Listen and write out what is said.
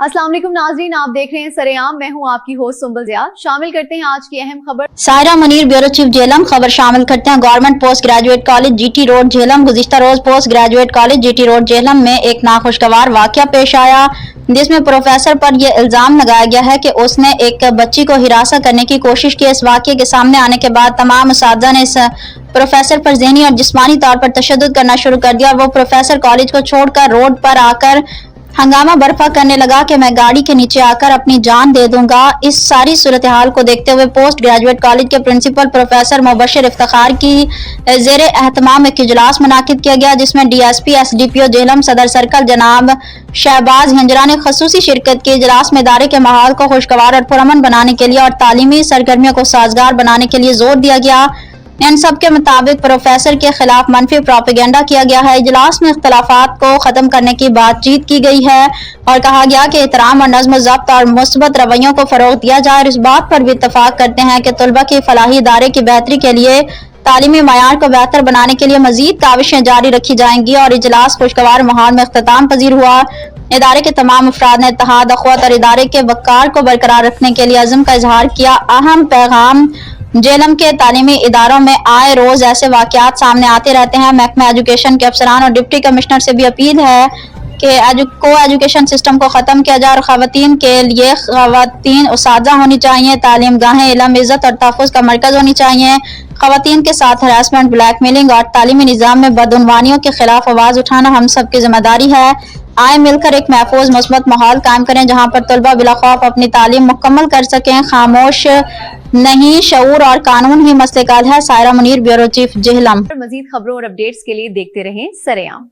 अस्सलाम वालेकुम नाज़रीन, आप देख रहे हैं सरेआम। मैं हूं आपकी होस्ट सुंबल ज़िया। शामिल करते हैं आज की अहम खबर। Saira Munir bureau chief Jhelum. खबर शामिल करते हैं government post graduate college G T road Jhelum. गुज़िश्ता रोज post graduate college G T road Jhelum में एक नाखुशगवार वाकया पेश आया, जिसमें प्रोफेसर पर यह इल्जाम लगाया गया है कि उसने एक बच्ची को हिरासत करने की कोशिश की। इस वाकये के सामने आने के बाद तमाम उस्तादा ने इस प्रोफेसर पर ज़हनी और जिस्मानी तौर पर तशद्दुद करना शुरू कर दिया और वो प्रोफेसर कॉलेज को छोड़कर रोड पर आकर हंगामा बर्पा करने लगा कि मैं गाड़ी के नीचे आकर अपनी जान दे दूंगा। इस सारी सूरत हाल को देखते हुए पोस्ट ग्रेजुएट कॉलेज के प्रिंसिपल प्रोफेसर मुबशर इफ्तिखार की जेर एहतमाम एक इजलास मुनाकिद किया गया, जिसमें डीएसपी एसडीपीओ झेलम सदर सर्कल जनाब शहबाज हिंजरा ने खसूसी शिरकत की। इजलास में इदारे के माहौल को खुशगवार और पुरअमन बनाने के लिए और तालीमी सरगर्मियों को साजगार बनाने के लिए जोर दिया गया। इन सब के मुताबिक प्रोफेसर के खिलाफ मनफी प्रोपेगेंडा किया गया है। इजलास में इख्तलाफात को खत्म करने की बातचीत की गई है और कहा गया कि एहतराम और नज़्म ज़ब्त और मुस्बत रवैयों को फरोग दिया जाए और इस बात पर भी इत्तफाक करते हैं कि तलबा की फलाही इदारे की बेहतरी के लिए तालीमी मयार को बेहतर बनाने के लिए मजीद काविशें जारी रखी जाएंगी। और इजलास खुशगवार माहौल में इख्तिताम पजीर हुआ। इदारे के तमाम अफराद ने इत्तेहाद, अख़वत और इदारे के वक़ार को बरकरार रखने के लिए अज़्म का इजहार किया। अहम पैगाम, झेलम के तालीमी इदारों में आए रोज ऐसे वाकयात सामने आते रहते हैं। महकमा एजुकेशन के अफसरान और डिप्टी कमिश्नर से भी अपील है कि को एजुकेशन सिस्टम को ख़त्म किया जाए और ख़वातीन के लिए ख़वातीन उसाजा होनी चाहिए। तालीम गाहें इल्म, इज़्ज़त और तहफ़्फ़ुज़ का मरकज़ होनी चाहिए। ख़वातीन के साथ हरासमेंट, ब्लैकमेलिंग और तालीमी निज़ाम में बदउनवानियों के खिलाफ आवाज़ उठाना हम सब की जिम्मेदारी है। आए मिलकर एक महफूज मुस्बत माहौल कायम करें जहाँ पर तलबा बिला खौफ अपनी तालीम मुकम्मल कर सकें। खामोश नहीं, शऊर और कानून ही मसले का हल है। Saira Munir bureau chief Jhelum. मजीद खबरों और अपडेट्स के लिए देखते रहें सरेआम।